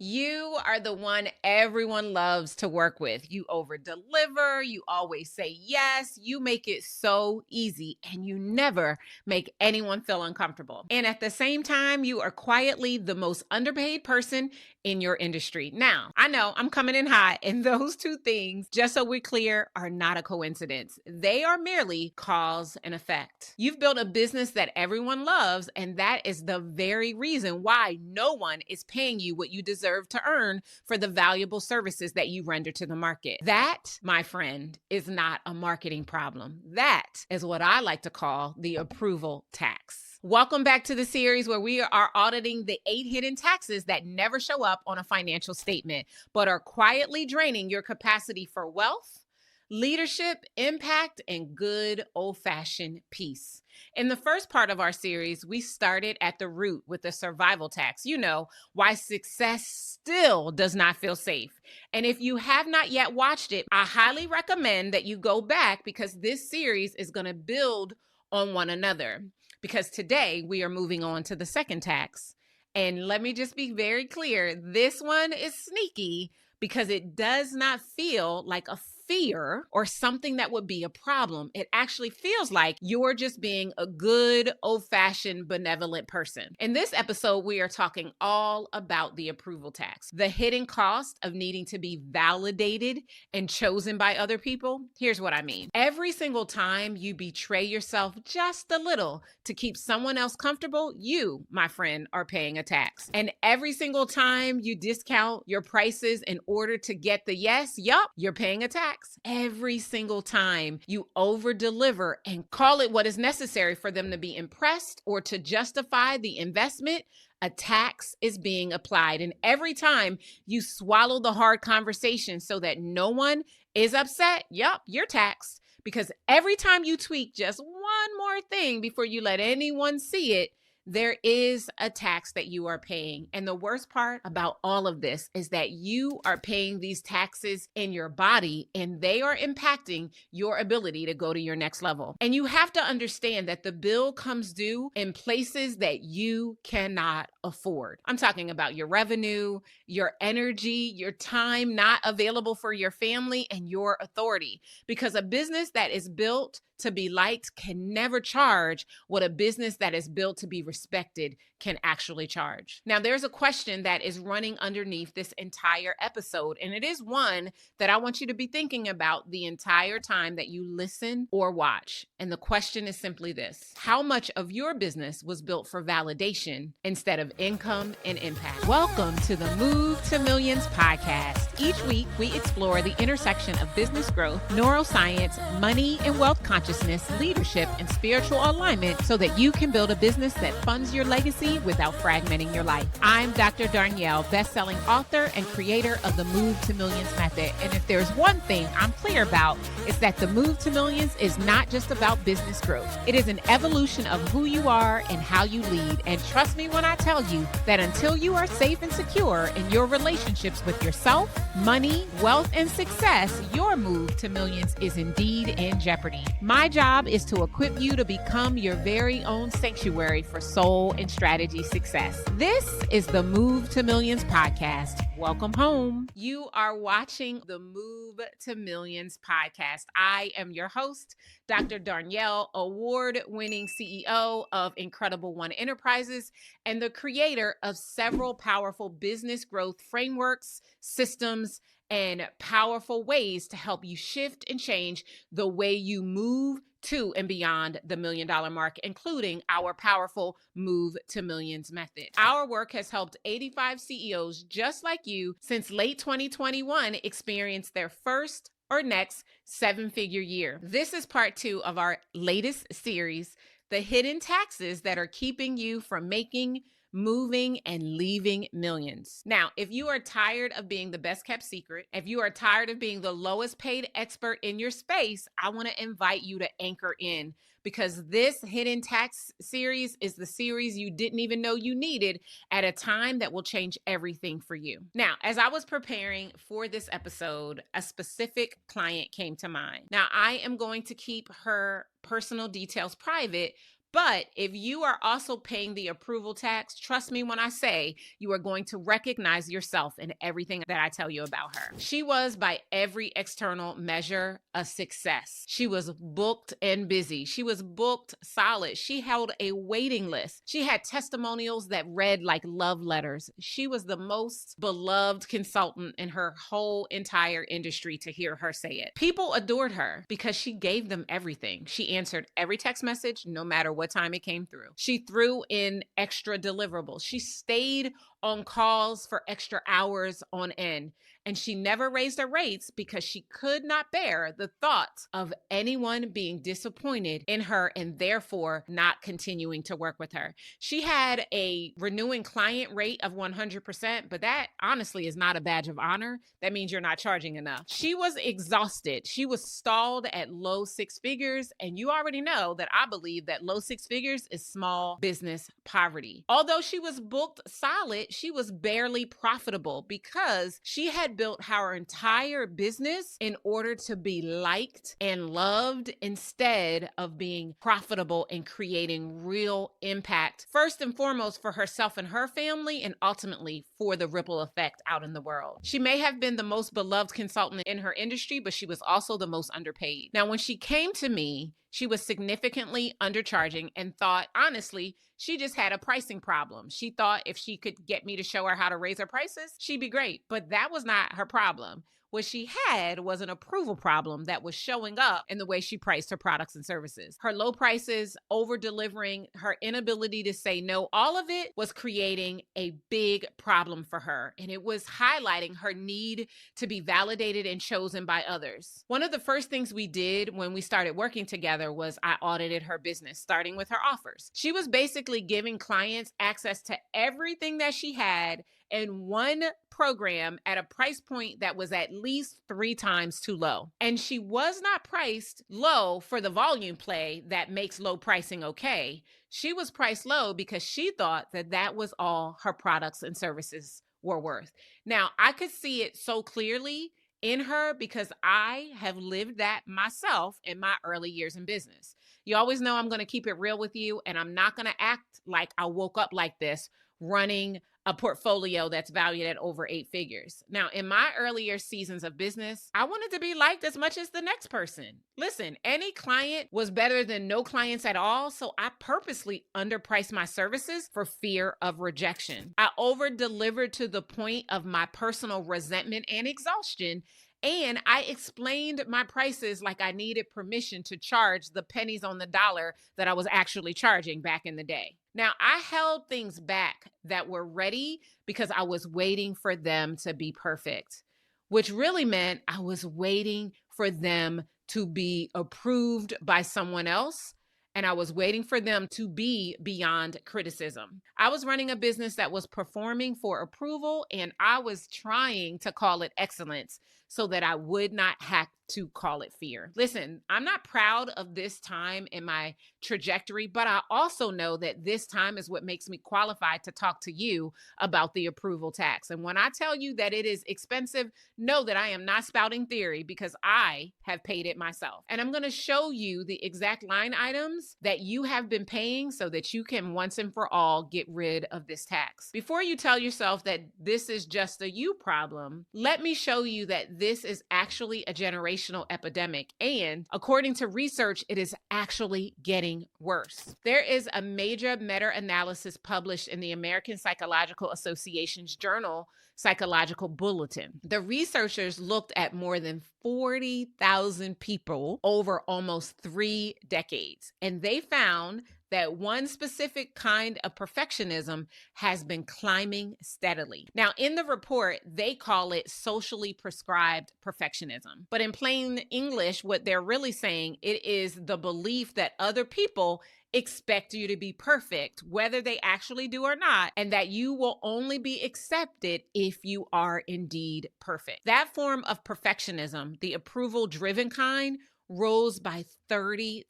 You are the one everyone loves to work with. You over deliver, you always say yes, you make it so easy, and you never make anyone feel uncomfortable. And at the same time, you are quietly the most underpaid person in your industry. Now, I know I'm coming in hot, and those two things, just so we're clear, are not a coincidence. They are merely cause and effect. You've built a business that everyone loves, and that is the very reason why no one is paying you what you deserve to earn for the valuable services that you render to the market. That, my friend, is not a marketing problem. That is what I like to call the approval tax. Welcome back to the series where we are auditing the 8 hidden taxes that never show up on a financial statement, but are quietly draining your capacity for wealth, leadership, impact, and good old-fashioned peace. In the first part of our series, we started at the root with the survival tax. You know, why success still does not feel safe. And if you have not yet watched it, I highly recommend that you go back because this series is going to build on one another. Because today we are moving on to the second tax. And let me just be very clear, this one is sneaky because it does not feel like a fear or something that would be a problem. It actually feels like you're just being a good, old-fashioned, benevolent person. In this episode, we are talking all about the approval tax, the hidden cost of needing to be validated and chosen by other people. Here's what I mean. Every single time you betray yourself just a little to keep someone else comfortable, you, my friend, are paying a tax. And every single time you discount your prices in order to get the yes, yup, you're paying a tax. Every single time you over deliver and call it what is necessary for them to be impressed or to justify the investment, a tax is being applied. And every time you swallow the hard conversation so that no one is upset, yup, you're taxed. Because every time you tweak just one more thing before you let anyone see it, there is a tax that you are paying. And the worst part about all of this is that you are paying these taxes in your body and they are impacting your ability to go to your next level. And you have to understand that the bill comes due in places that you cannot afford. I'm talking about your revenue, your energy, your time not available for your family, and your authority. Because a business that is built to be liked can never charge what a business that is built to be respected can actually charge. Now, there's a question that is running underneath this entire episode, and it is one that I want you to be thinking about the entire time that you listen or watch. And the question is simply this: how much of your business was built for validation instead of income and impact? Welcome to the Move to Millions podcast. Each week, we explore the intersection of business growth, neuroscience, money and wealth consciousness, leadership, and spiritual alignment so that you can build a business that funds your legacy without fragmenting your life. I'm Dr. Darnyelle, best-selling author and creator of the Move to Millions method. And if there's one thing I'm clear about, it's that the Move to Millions is not just about business growth. It is an evolution of who you are and how you lead. And trust me when I tell you that until you are safe and secure in your relationships with yourself, money, wealth, and success, your move to millions is indeed in jeopardy. My job is to equip you to become your very own sanctuary for soul and strategy success. This is the Move to Millions podcast. Welcome home. You are watching the Move to Millions podcast. I am your host, Dr. Darnyelle, award-winning CEO of Incredible One Enterprises and the creator of several powerful business growth frameworks, systems, and powerful ways to help you shift and change the way you move to and beyond the $1 million mark, including our powerful Move to Millions method. Our work has helped 85 CEOs just like you since late 2021 experience their first or next 7-figure year. This is part 2 of our latest series, the hidden taxes that are keeping you from making, moving, and leaving millions. Now, if you are tired of being the best kept secret, if you are tired of being the lowest paid expert in your space, I want to invite you to anchor in, because this hidden tax series is the series you didn't even know you needed at a time that will change everything for you. Now, as I was preparing for this episode, a specific client came to mind. Now, I am going to keep her personal details private, But if you are also paying the approval tax, trust me when I say you are going to recognize yourself in everything that I tell you about her. She was, by every external measure, a success. She was booked and busy. She was booked solid. She held a waiting list. She had testimonials that read like love letters. She was the most beloved consultant in her whole entire industry, to hear her say it. People adored her because she gave them everything. She answered every text message, no matter what time it came through. She threw in extra deliverables. She stayed on calls for extra hours on end. And she never raised her rates because she could not bear the thought of anyone being disappointed in her and therefore not continuing to work with her. She had a renewing client rate of 100%, but that honestly is not a badge of honor. That means you're not charging enough. She was exhausted. She was stalled at low six figures. And you already know that I believe that low six figures is small business poverty. Although she was booked solid, she was barely profitable because she had built her entire business in order to be liked and loved instead of being profitable and creating real impact, first and foremost for herself and her family, and ultimately for the ripple effect out in the world. She may have been the most beloved consultant in her industry, but she was also the most underpaid. Now, when she came to me, she was significantly undercharging and thought, honestly, she just had a pricing problem. She thought if she could get me to show her how to raise her prices, she'd be great. But that was not her problem. What she had was an approval problem that was showing up in the way she priced her products and services. Her low prices, over delivering, her inability to say no, all of it was creating a big problem for her. And it was highlighting her need to be validated and chosen by others. One of the first things we did when we started working together was I audited her business, starting with her offers. She was basically giving clients access to everything that she had in one program at a price point that was at least 3 times too low. And she was not priced low for the volume play that makes low pricing okay. She was priced low because she thought that that was all her products and services were worth. Now, I could see it so clearly in her because I have lived that myself in my early years in business. You always know I'm going to keep it real with you, and I'm not going to act like I woke up like this running a portfolio that's valued at over 8 figures. Now, in my earlier seasons of business, I wanted to be liked as much as the next person. Listen, any client was better than no clients at all, so I purposely underpriced my services for fear of rejection. I over-delivered to the point of my personal resentment and exhaustion, and I explained my prices like I needed permission to charge the pennies on the dollar that I was actually charging back in the day. Now, I held things back that were ready because I was waiting for them to be perfect, which really meant I was waiting for them to be approved by someone else. And I was waiting for them to be beyond criticism. I was running a business that was performing for approval, and I was trying to call it excellence so that I would not have to call it fear. Listen, I'm not proud of this time in my trajectory, but I also know that this time is what makes me qualified to talk to you about the approval tax. And when I tell you that it is expensive, know that I am not spouting theory because I have paid it myself. And I'm going to show you the exact line items that you have been paying so that you can once and for all get rid of this tax. Before you tell yourself that this is just a you problem, let me show you that this is actually a generational epidemic. And according to research, it is actually getting worse. There is a major meta-analysis published in the American Psychological Association's journal, Psychological Bulletin. The researchers looked at more than 40,000 people over almost 3 decades, and they found that one specific kind of perfectionism has been climbing steadily. Now, in the report, they call it socially prescribed perfectionism. But in plain English, what they're really saying, it is the belief that other people expect you to be perfect, whether they actually do or not, and that you will only be accepted if you are indeed perfect. That form of perfectionism, the approval-driven kind, rose by 33%.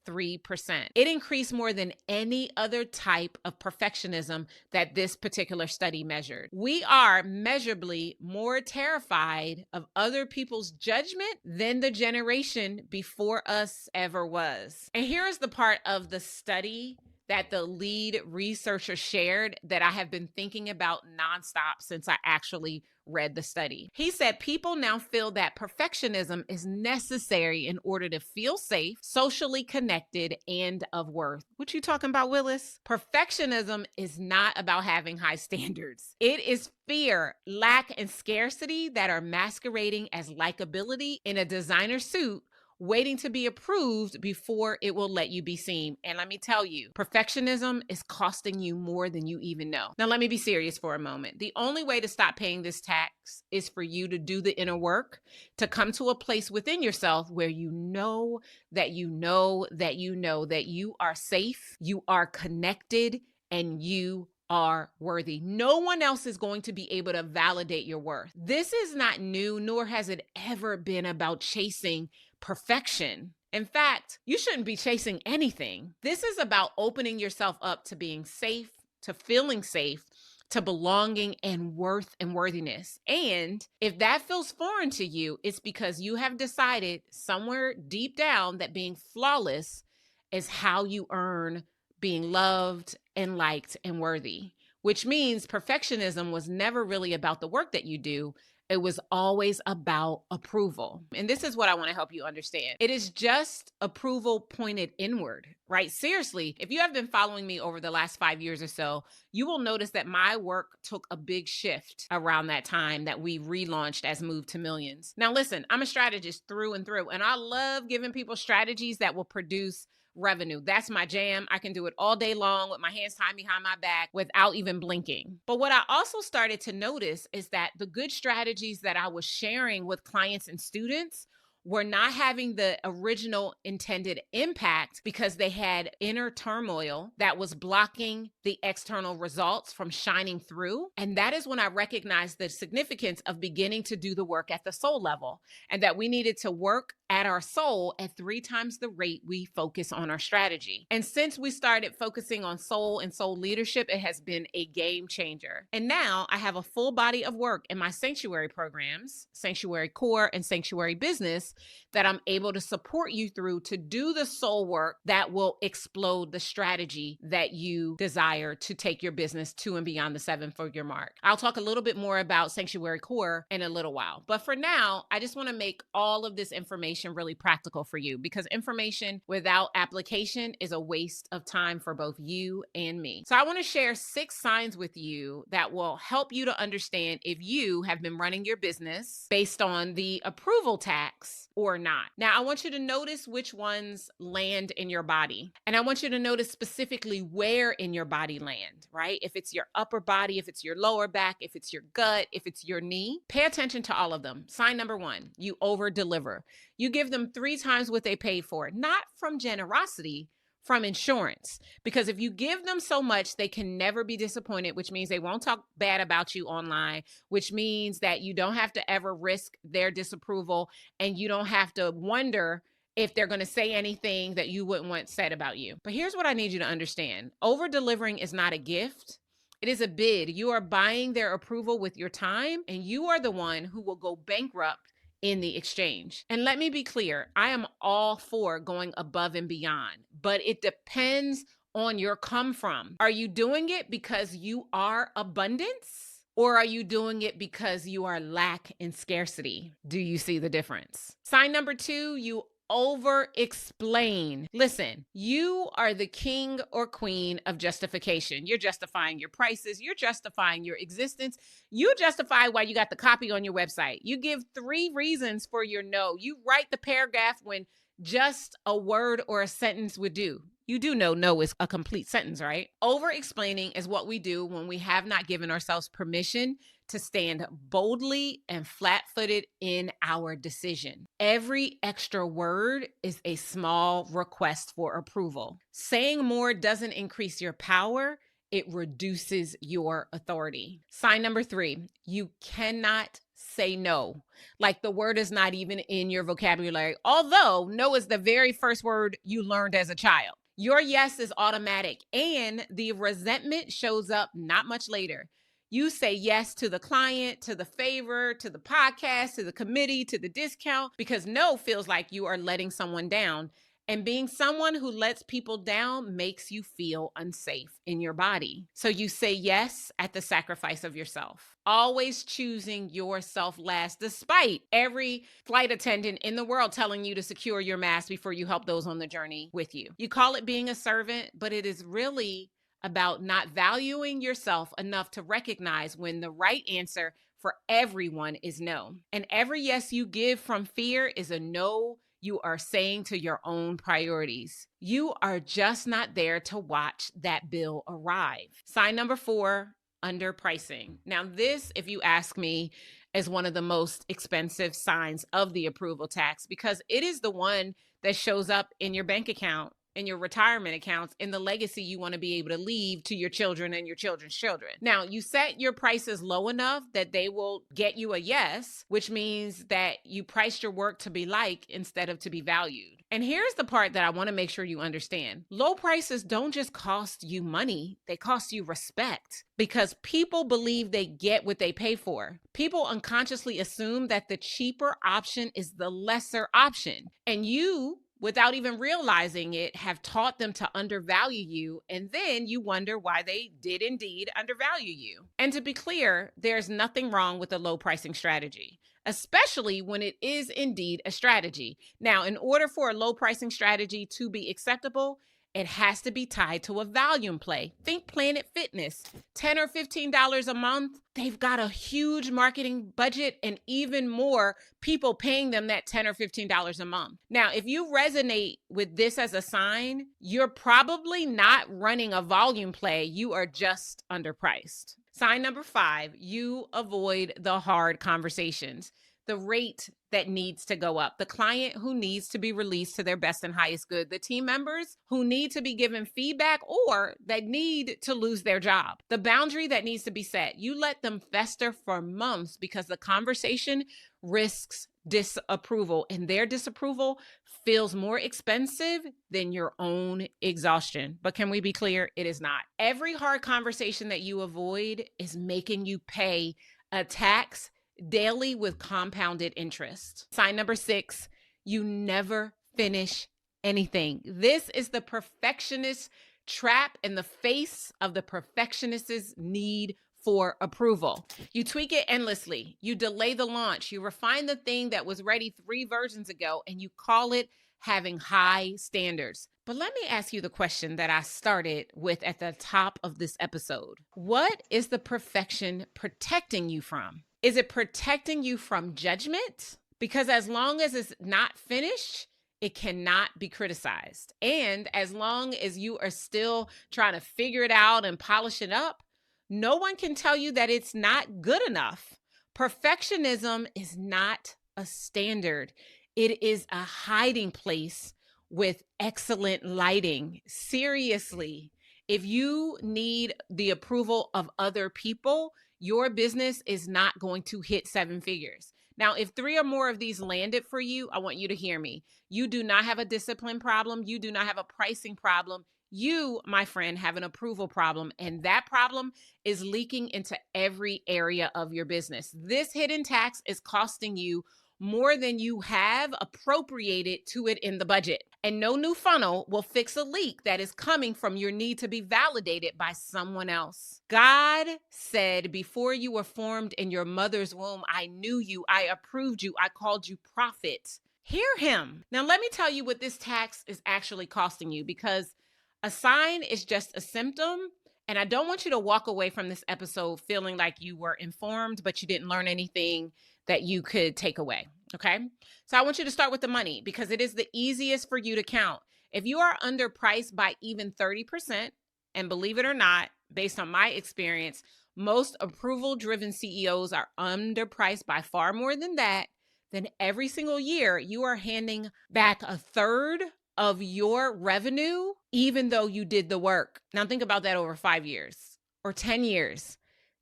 It increased more than any other type of perfectionism that this particular study measured. We are measurably more terrified of other people's judgment than the generation before us ever was. And here is the part of the study that the lead researcher shared that I have been thinking about nonstop since I actually read the study. He said people now feel that perfectionism is necessary in order to feel safe, socially connected, and of worth. What you talking about, Willis? Perfectionism is not about having high standards. It is fear, lack, and scarcity that are masquerading as likability in a designer suit, waiting to be approved before it will let you be seen. And let me tell you, perfectionism is costing you more than you even know. Now, let me be serious for a moment. The only way to stop paying this tax is for you to do the inner work, to come to a place within yourself where you know that you know that you know that you are safe, you are connected, and you are worthy. No one else is going to be able to validate your worth. This is not new, nor has it ever been about chasing perfection. In fact, you shouldn't be chasing anything. This is about opening yourself up to being safe, to feeling safe, to belonging and worth and worthiness. And if that feels foreign to you, it's because you have decided somewhere deep down that being flawless is how you earn being loved and liked and worthy, which means perfectionism was never really about the work that you do. It was always about approval. And this is what I want to help you understand. It is just approval pointed inward, right? Seriously, if you have been following me over the last 5 years or so, you will notice that my work took a big shift around that time that we relaunched as Move to Millions. Now, listen, I'm a strategist through and through, and I love giving people strategies that will produce revenue. That's my jam. I can do it all day long with my hands tied behind my back without even blinking. But what I also started to notice is that the good strategies that I was sharing with clients and students were not having the original intended impact because they had inner turmoil that was blocking the external results from shining through. And that is when I recognized the significance of beginning to do the work at the soul level, and that we needed to work at our soul at 3 times the rate we focus on our strategy. And since we started focusing on soul and soul leadership, it has been a game changer. And now I have a full body of work in my sanctuary programs, Sanctuary Core and Sanctuary Business, that I'm able to support you through to do the soul work that will explode the strategy that you desire to take your business to and beyond the 7-figure mark. I'll talk a little bit more about Sanctuary Core in a little while. But for now, I just want to make all of this information really practical for you, because information without application is a waste of time for both you and me. So I want to share 6 signs with you that will help you to understand if you have been running your business based on the approval tax or not. Now, I want you to notice which ones land in your body. And I want you to notice specifically where in your body land, right? If it's your upper body, if it's your lower back, if it's your gut, if it's your knee, pay attention to all of them. Sign number 1, you over deliver. You give them 3 times what they paid for, not from generosity, from insurance. Because if you give them so much, they can never be disappointed, which means they won't talk bad about you online, which means that you don't have to ever risk their disapproval, and you don't have to wonder if they're going to say anything that you wouldn't want said about you. But here's what I need you to understand. Over delivering is not a gift. It is a bid. You are buying their approval with your time, and you are the one who will go bankrupt in the exchange. And let me be clear, I am all for going above and beyond, but it depends on your come from. Are you doing it because you are abundance? Or are you doing it because you are lack and scarcity? Do you see the difference? Sign number 2, you over-explain. Listen, you are the king or queen of justification. You're justifying your prices. You're justifying your existence. You justify why you got the copy on your website. You give 3 reasons for your no. You write the paragraph when just a word or a sentence would do. You do know no is a complete sentence, right? Over-explaining is what we do when we have not given ourselves permission to stand boldly and flat-footed in our decision. Every extra word is a small request for approval. Saying more doesn't increase your power, it reduces your authority. Sign number 3, you cannot say no. Like the word is not even in your vocabulary, although no is the very first word you learned as a child. Your yes is automatic, and the resentment shows up not much later. You say yes to the client, to the favor, to the podcast, to the committee, to the discount, because no feels like you are letting someone down. And being someone who lets people down makes you feel unsafe in your body. So you say yes at the sacrifice of yourself, always choosing yourself last, despite every flight attendant in the world telling you to secure your mask before you help those on the journey with you. You call it being a servant, but it is really about not valuing yourself enough to recognize when the right answer for everyone is no. And every yes you give from fear is a no you are saying to your own priorities. You are just not there to watch that bill arrive. Sign number 4, underpricing. Now, this, if you ask me, is one of the most expensive signs of the approval tax because it is the one that shows up in your bank account, in your retirement accounts, in the legacy you want to be able to leave to your children and your children's children. Now, you set your prices low enough that they will get you a yes, which means that you priced your work to be liked instead of to be valued. And here's the part that I want to make sure you understand. Low prices don't just cost you money, they cost you respect because people believe they get what they pay for. People unconsciously assume that the cheaper option is the lesser option. And you, without even realizing it, have taught them to undervalue you, and then you wonder why they did indeed undervalue you. And to be clear, there's nothing wrong with a low pricing strategy, especially when it is indeed a strategy. Now, in order for a low pricing strategy to be acceptable, it has to be tied to a volume play. Think Planet Fitness, $10 or $15 a month. They've got a huge marketing budget and even more people paying them that $10 or $15 a month. Now, if you resonate with this as a sign, you're probably not running a volume play. You are just underpriced. Sign number 5, you avoid the hard conversations. The rate that needs to go up, the client who needs to be released to their best and highest good, the team members who need to be given feedback or that need to lose their job, the boundary that needs to be set. You let them fester for months because the conversation risks disapproval, and their disapproval feels more expensive than your own exhaustion. But can we be clear? It is not. Every hard conversation that you avoid is making you pay a tax daily with compounded interest. Sign number 6, you never finish anything. This is the perfectionist trap in the face of the perfectionist's need for approval. You tweak it endlessly. You delay the launch. You refine the thing that was ready 3 versions ago, and you call it having high standards. But let me ask you the question that I started with at the top of this episode. What is the perfection protecting you from? Is it protecting you from judgment? Because as long as it's not finished, it cannot be criticized. And as long as you are still trying to figure it out and polish it up, no one can tell you that it's not good enough. Perfectionism is not a standard. It is a hiding place with excellent lighting. Seriously, if you need the approval of other people, your business is not going to hit 7 figures. Now, if 3 or more of these landed for you, I want you to hear me. You do not have a discipline problem. You do not have a pricing problem. You, my friend, have an approval problem, and that problem is leaking into every area of your business. This hidden tax is costing you more than you have appropriated to it in the budget. And no new funnel will fix a leak that is coming from your need to be validated by someone else. God said, before you were formed in your mother's womb, I knew you, I approved you, I called you prophet. Hear him. Now, let me tell you what this tax is actually costing you, because a sign is just a symptom. And I don't want you to walk away from this episode feeling like you were informed, but you didn't learn anything that you could take away. Okay. So I want you to start with the money because it is the easiest for you to count. If you are underpriced by even 30%, and believe it or not, based on my experience, most approval-driven CEOs are underpriced by far more than that, then every single year you are handing back a third of your revenue, even though you did the work. Now think about that over 5 years or 10 years.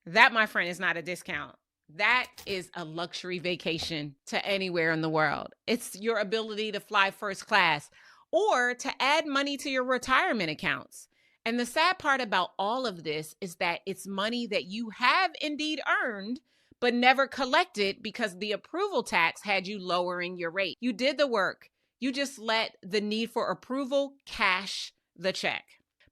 That, my friend, is not a discount. That is a luxury vacation to anywhere in the world. It's your ability to fly first class or to add money to your retirement accounts. And the sad part about all of this is that it's money that you have indeed earned, but never collected because the approval tax had you lowering your rate. You did the work. You just let the need for approval cash the check.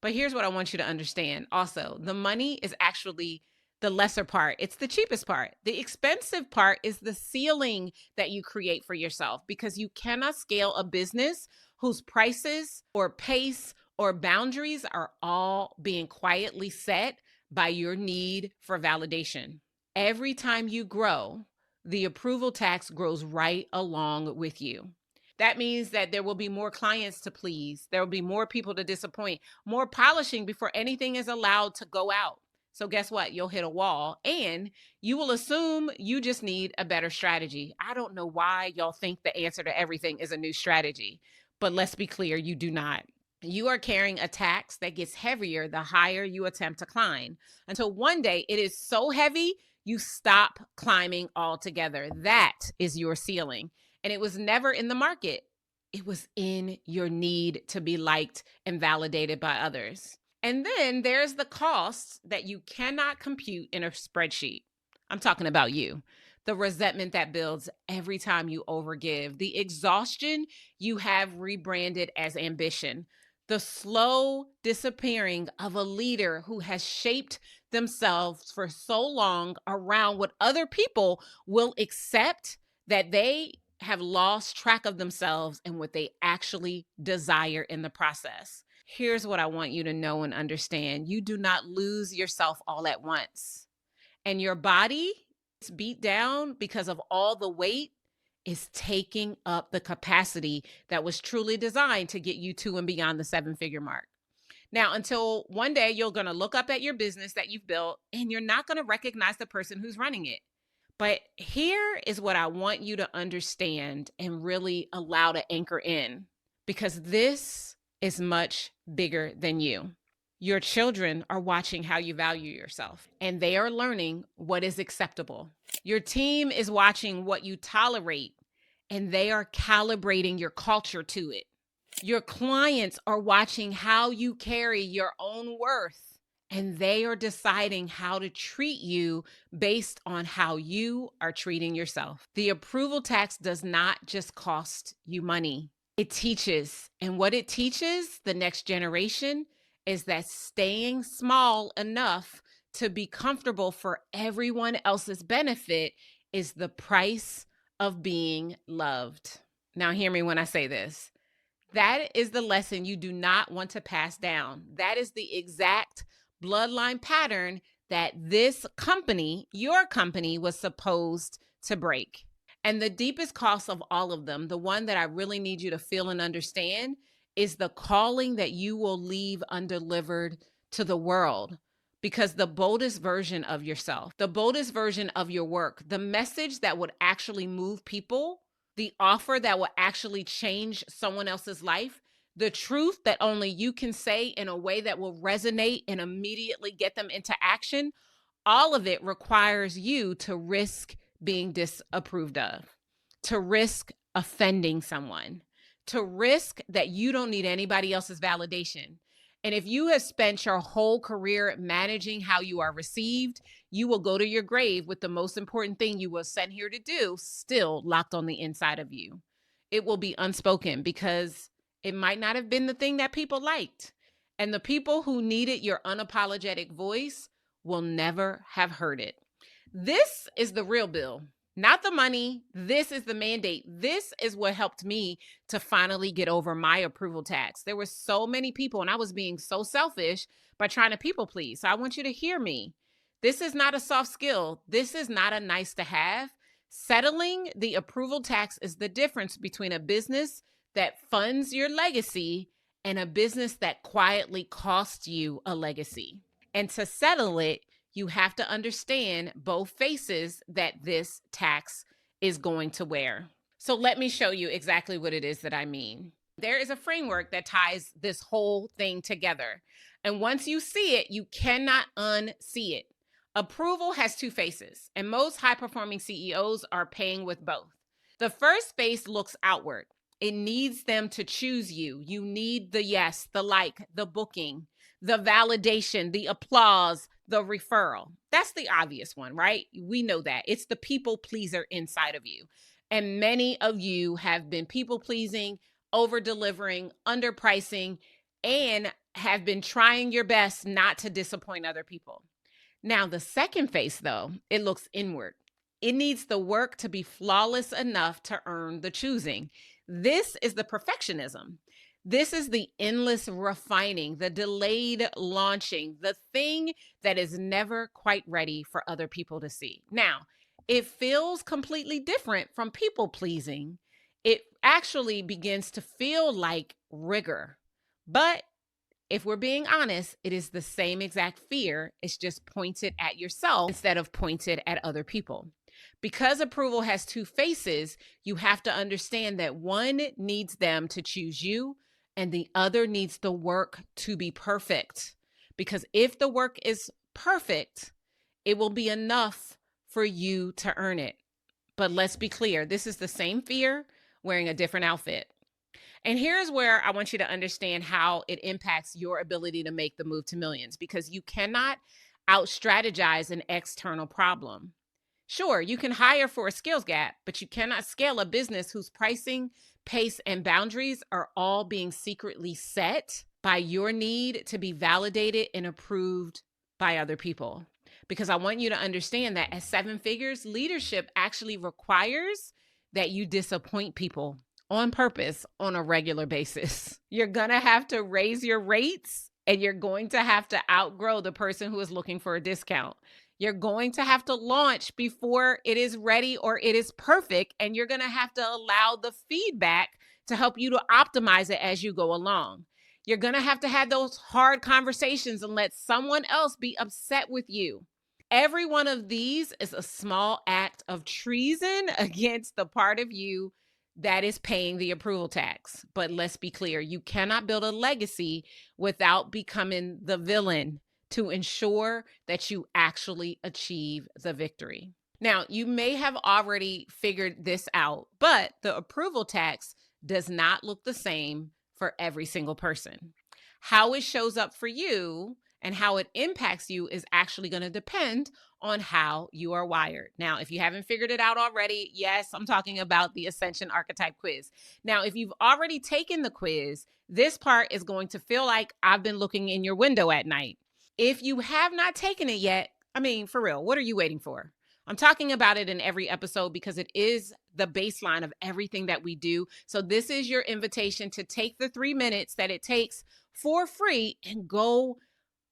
But here's what I want you to understand also, the money is actually the lesser part. It's the cheapest part. The expensive part is the ceiling that you create for yourself, because you cannot scale a business whose prices or pace or boundaries are all being quietly set by your need for validation. Every time you grow, the approval tax grows right along with you. That means that there will be more clients to please. There will be more people to disappoint, more polishing before anything is allowed to go out. So guess what? You'll hit a wall and you will assume you just need a better strategy. I don't know why y'all think the answer to everything is a new strategy, but let's be clear, you do not. You are carrying a tax that gets heavier the higher you attempt to climb, until one day it is so heavy you stop climbing altogether. That is your ceiling. And it was never in the market. It was in your need to be liked and validated by others. And then there's the cost that you cannot compute in a spreadsheet. I'm talking about you. The resentment that builds every time you overgive, the exhaustion you have rebranded as ambition, the slow disappearing of a leader who has shaped themselves for so long around what other people will accept, that they have lost track of themselves and what they actually desire in the process. Here's what I want you to know and understand. You do not lose yourself all at once. And your body is beat down because of all the weight is taking up the capacity that was truly designed to get you to and beyond the 7-figure mark. Now, until one day you're going to look up at your business that you've built and you're not going to recognize the person who's running it. But here is what I want you to understand and really allow to anchor in, because this is much bigger than you. Your children are watching how you value yourself, and they are learning what is acceptable. Your team is watching what you tolerate, and they are calibrating your culture to it. Your clients are watching how you carry your own worth, and they are deciding how to treat you based on how you are treating yourself. The approval tax does not just cost you money. It teaches. And what it teaches the next generation is that staying small enough to be comfortable for everyone else's benefit is the price of being loved. Now, hear me when I say this. That is the lesson you do not want to pass down. That is the exact bloodline pattern that this company, your company, was supposed to break. And the deepest cost of all of them, the one that I really need you to feel and understand, is the calling that you will leave undelivered to the world. Because the boldest version of yourself, the boldest version of your work, the message that would actually move people, the offer that will actually change someone else's life, the truth that only you can say in a way that will resonate and immediately get them into action, all of it requires you to risk being disapproved of, to risk offending someone, to risk that you don't need anybody else's validation. And if you have spent your whole career managing how you are received, you will go to your grave with the most important thing you were sent here to do still locked on the inside of you. It will be unspoken because it might not have been the thing that people liked. And the people who needed your unapologetic voice will never have heard it. This is the real bill, not the money. This is the mandate. This is what helped me to finally get over my approval tax. There were so many people, and I was being so selfish by trying to people please. So I want you to hear me. This is not a soft skill. This is not a nice to have. Settling the approval tax is the difference between a business that funds your legacy and a business that quietly costs you a legacy. And to settle it, you have to understand both faces that this tax is going to wear. So let me show you exactly what it is that I mean. There is a framework that ties this whole thing together. And once you see it, you cannot unsee it. Approval has two faces, and most high-performing CEOs are paying with both. The first face looks outward. It needs them to choose you. You need the yes, the like, the booking, the validation, the applause, the referral. That's the obvious one, right? We know that. It's the people pleaser inside of you. And many of you have been people pleasing over-delivering, underpricing, and have been trying your best not to disappoint other people. Now, the second phase, though, it looks inward. It needs the work to be flawless enough to earn the choosing. This is the perfectionism. This is the endless refining, the delayed launching, the thing that is never quite ready for other people to see. Now, it feels completely different from people pleasing. It actually begins to feel like rigor. But if we're being honest, it is the same exact fear. It's just pointed at yourself instead of pointed at other people. Because approval has two faces, you have to understand that one needs them to choose you and the other needs the work to be perfect. Because if the work is perfect, it will be enough for you to earn it. But let's be clear, this is the same fear wearing a different outfit. And here's where I want you to understand how it impacts your ability to make the move to millions, because you cannot out strategize an external problem. Sure, you can hire for a skills gap, but you cannot scale a business whose pricing, pace, and boundaries are all being secretly set by your need to be validated and approved by other people. Because I want you to understand that at seven figures, leadership actually requires that you disappoint people on purpose on a regular basis. You're going to have to raise your rates and you're going to have to outgrow the person who is looking for a discount. You're going to have to launch before it is ready or it is perfect. And you're going to have to allow the feedback to help you to optimize it as you go along. You're going to have those hard conversations and let someone else be upset with you. Every one of these is a small act of treason against the part of you that is paying the approval tax. But let's be clear, you cannot build a legacy without becoming the villain to ensure that you actually achieve the victory. Now, you may have already figured this out, but the approval tax does not look the same for every single person. How it shows up for you and how it impacts you is actually going to depend on how you are wired. Now, if you haven't figured it out already, yes, I'm talking about the Ascension Archetype quiz. Now, if you've already taken the quiz, this part is going to feel like I've been looking in your window at night. If you have not taken it yet, I mean, for real, what are you waiting for? I'm talking about it in every episode because it is the baseline of everything that we do. So this is your invitation to take the 3 minutes that it takes for free and go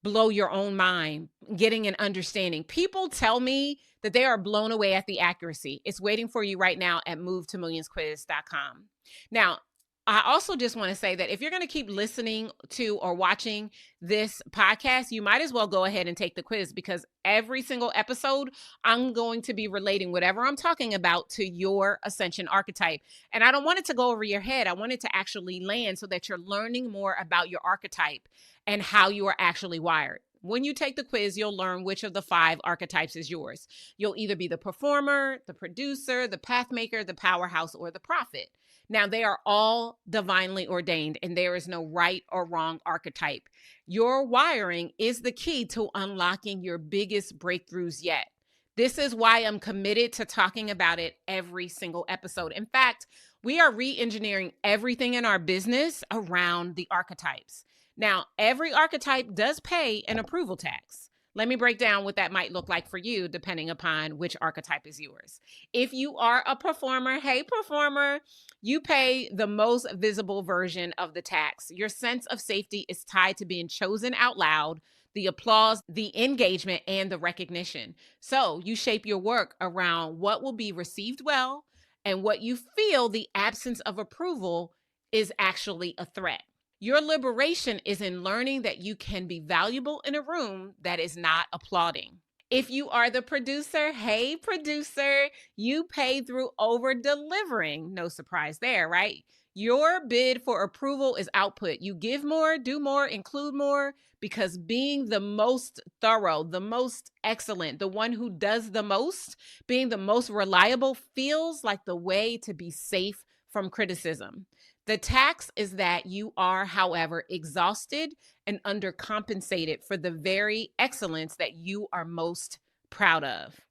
blow your own mind, getting an understanding. People tell me that they are blown away at the accuracy. It's waiting for you right now at movetomillionsquiz.com. Now, I also just want to say that if you're going to keep listening to or watching this podcast, you might as well go ahead and take the quiz, because every single episode, I'm going to be relating whatever I'm talking about to your Ascension archetype. And I don't want it to go over your head. I want it to actually land so that you're learning more about your archetype and how you are actually wired. When you take the quiz, you'll learn which of the 5 archetypes is yours. You'll either be the performer, the producer, the pathmaker, the powerhouse, or the prophet. Now, they are all divinely ordained, and there is no right or wrong archetype. Your wiring is the key to unlocking your biggest breakthroughs yet. This is why I'm committed to talking about it every single episode. In fact, we are re-engineering everything in our business around the archetypes. Now, every archetype does pay an approval tax. Let me break down what that might look like for you, depending upon which archetype is yours. If you are a performer, hey performer, you pay the most visible version of the tax. Your sense of safety is tied to being chosen out loud, the applause, the engagement, and the recognition. So you shape your work around what will be received well and what you feel the absence of approval is actually a threat. Your liberation is in learning that you can be valuable in a room that is not applauding. If you are the producer, hey producer, you pay through over-delivering. No surprise there, right? Your bid for approval is output. You give more, do more, include more, because being the most thorough, the most excellent, the one who does the most, being the most reliable feels like the way to be safe from criticism. The tax is that you are, however, exhausted and undercompensated for the very excellence that you are most proud of.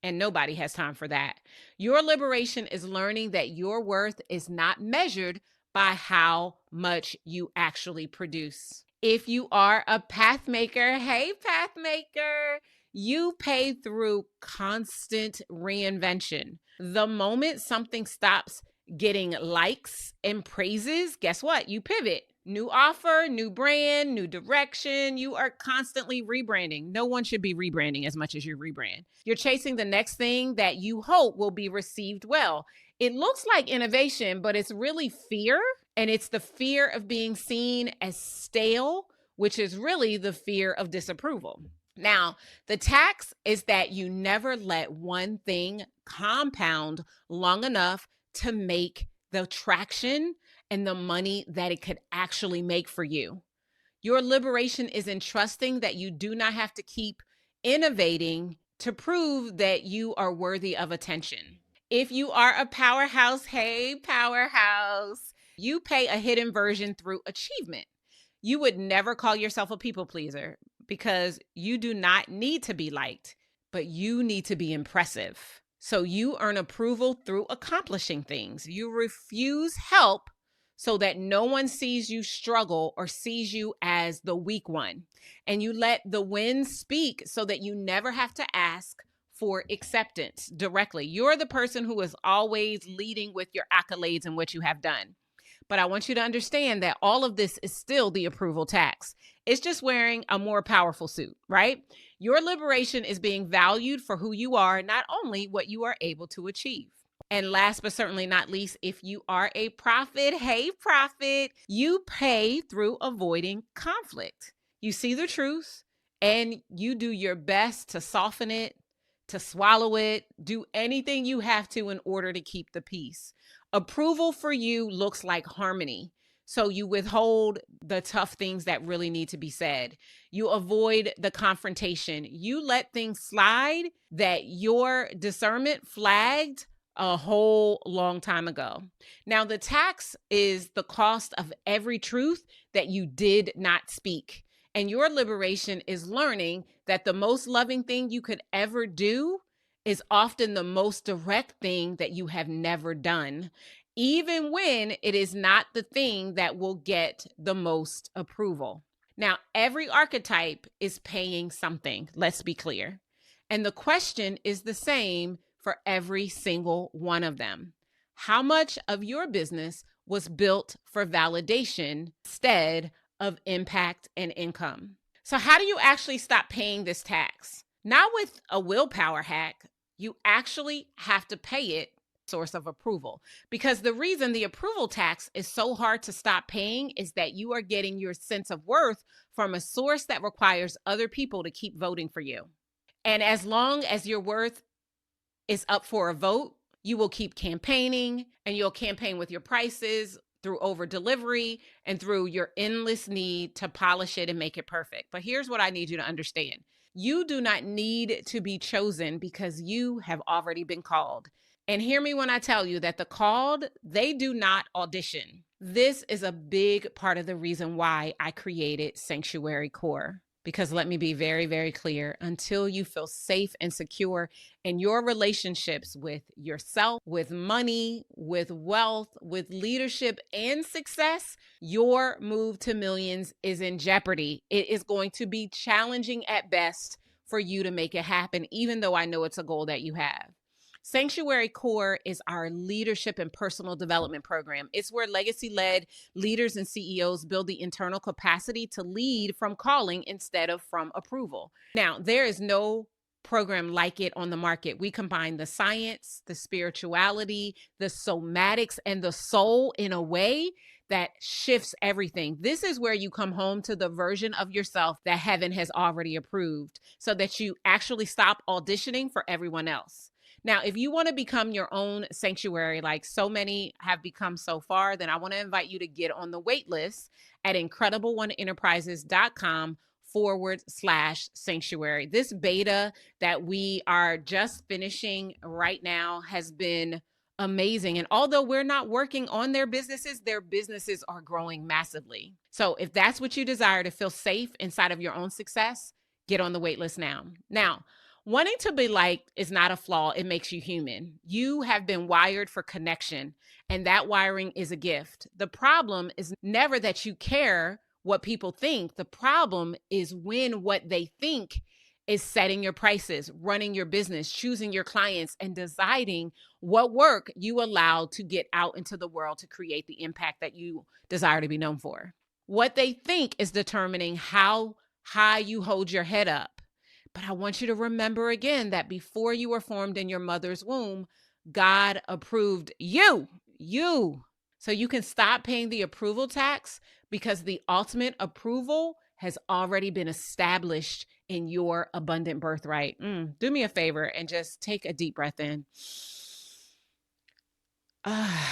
And nobody has time for that. Your liberation is learning that your worth is not measured by how much you actually produce. If you are a path maker, hey, path maker, you pay through constant reinvention. The moment something stops getting likes and praises, guess what? You pivot. New offer, new brand, new direction. You are constantly rebranding. No one should be rebranding as much as you rebrand. You're chasing the next thing that you hope will be received well. It looks like innovation, but it's really fear. And it's the fear of being seen as stale, which is really the fear of disapproval. Now, the tax is that you never let one thing compound long enough to make the traction and the money that it could actually make for you. Your liberation is in trusting that you do not have to keep innovating to prove that you are worthy of attention. If you are a powerhouse, hey, powerhouse, you pay a hidden version through achievement. You would never call yourself a people pleaser because you do not need to be liked, but you need to be impressive. So you earn approval through accomplishing things. You refuse help so that no one sees you struggle or sees you as the weak one. And you let the wins speak so that you never have to ask for acceptance directly. You're the person who is always leading with your accolades and what you have done. But I want you to understand that all of this is still the approval tax. It's just wearing a more powerful suit, right? Your liberation is being valued for who you are, not only what you are able to achieve. And last but certainly not least, if you are a prophet, hey, prophet, you pay through avoiding conflict. You see the truth and you do your best to soften it, to swallow it, do anything you have to in order to keep the peace. Approval for you looks like harmony. So you withhold the tough things that really need to be said. You avoid the confrontation. You let things slide that your discernment flagged a whole long time ago. Now, the tax is the cost of every truth that you did not speak. And your liberation is learning that the most loving thing you could ever do is often the most direct thing that you have never done, even when it is not the thing that will get the most approval. Now, every archetype is paying something, let's be clear. And the question is the same for every single one of them. How much of your business was built for validation instead of impact and income? So how do you actually stop paying this tax? Not with a willpower hack. You actually have to pay it source of approval, because the reason the approval tax is so hard to stop paying is that you are getting your sense of worth from a source that requires other people to keep voting for you. And as long as your worth is up for a vote, you will keep campaigning, and you'll campaign with your prices through over-delivery and through your endless need to polish it and make it perfect. But here's what I need you to understand. You do not need to be chosen because you have already been called. And hear me when I tell you that the called, they do not audition. This is a big part of the reason why I created Sanctuary Core. Because let me be very, very clear, until you feel safe and secure in your relationships with yourself, with money, with wealth, with leadership and success, your move to millions is in jeopardy. It is going to be challenging at best for you to make it happen, even though I know it's a goal that you have. Sanctuary Core is our leadership and personal development program. It's where legacy-led leaders and CEOs build the internal capacity to lead from calling instead of from approval. Now, there is no program like it on the market. We combine the science, the spirituality, the somatics, and the soul in a way that shifts everything. This is where you come home to the version of yourself that heaven has already approved, so that you actually stop auditioning for everyone else. Now, if you want to become your own sanctuary, like so many have become so far, then I want to invite you to get on the wait list at incredible1enterprises.com/sanctuary. This beta that we are just finishing right now has been amazing. And although we're not working on their businesses are growing massively. So if that's what you desire, to feel safe inside of your own success, get on the wait list now. Now, Wanting to be liked is not a flaw. It makes you human. You have been wired for connection, and that wiring is a gift. The problem is never that you care what people think. The problem is when what they think is setting your prices, running your business, choosing your clients, and deciding what work you allow to get out into the world to create the impact that you desire to be known for. What they think is determining how high you hold your head up. But I want you to remember again that before you were formed in your mother's womb, God approved you. So you can stop paying the approval tax because the ultimate approval has already been established in your abundant birthright. Do me a favor and just take a deep breath in. I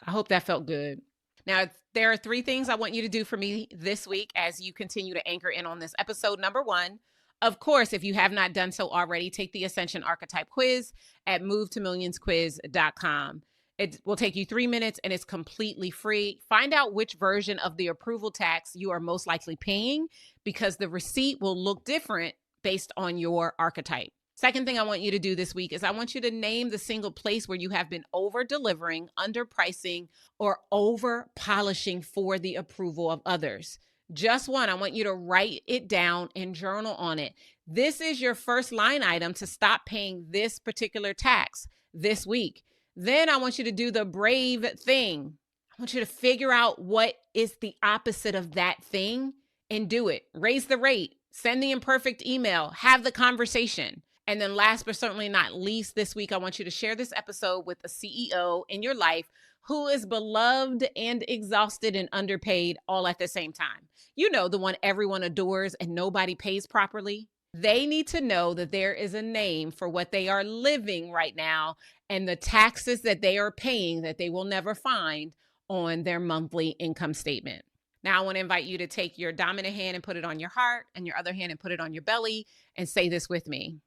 hope that felt good. Now, there are 3 things I want you to do for me this week as you continue to anchor in on this episode. Number 1, of course, if you have not done so already, take the Ascension Archetype quiz at movetomillionsquiz.com. It will take you 3 minutes and it's completely free. Find out which version of the approval tax you are most likely paying because the receipt will look different based on your archetype. Second thing I want you to do this week is I want you to name the single place where you have been over-delivering, underpricing, or over-polishing for the approval of others. Just one. I want you to write it down and journal on it. This is your first line item to stop paying this particular tax this week. Then I want you to do the brave thing. I want you to figure out what is the opposite of that thing and do it. Raise the rate, send the imperfect email, have the conversation. And then last but certainly not least, this week, I want you to share this episode with a CEO in your life who is beloved and exhausted and underpaid all at the same time. You know, the one everyone adores and nobody pays properly. They need to know that there is a name for what they are living right now and the taxes that they are paying that they will never find on their monthly income statement. Now, I want to invite you to take your dominant hand and put it on your heart and your other hand and put it on your belly and say this with me.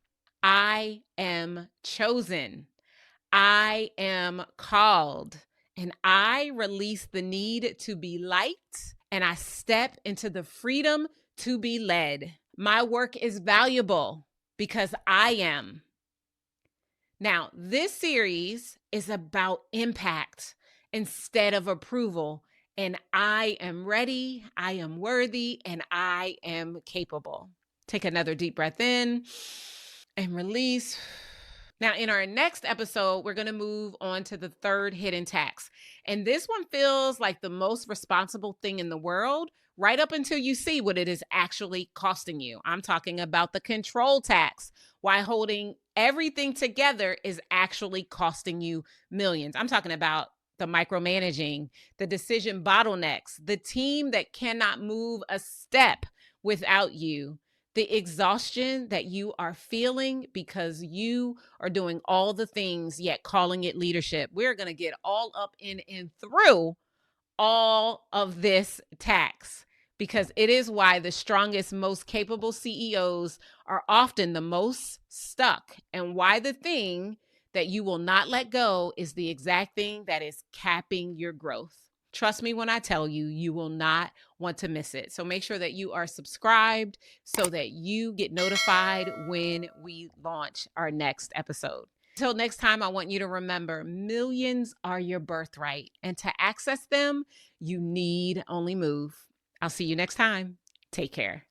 I am chosen. I am called. And I release the need to be liked and I step into the freedom to be led. My work is valuable because I am. Now, this series is about impact instead of approval. And I am ready, I am worthy, and I am capable. Take another deep breath in and release. Now, in our next episode, we're going to move on to the third hidden tax. And this one feels like the most responsible thing in the world, right up until you see what it is actually costing you. I'm talking about the control tax. Why holding everything together is actually costing you millions. I'm talking about the micromanaging, the decision bottlenecks, the team that cannot move a step without you, the exhaustion that you are feeling because you are doing all the things yet calling it leadership. We're going to get all up in and through all of this tax because it is why the strongest, most capable CEOs are often the most stuck and why the thing that you will not let go is the exact thing that is capping your growth. Trust me when I tell you, you will not want to miss it. So make sure that you are subscribed so that you get notified when we launch our next episode. Until next time, I want you to remember millions are your birthright. And to access them, you need only move. I'll see you next time. Take care.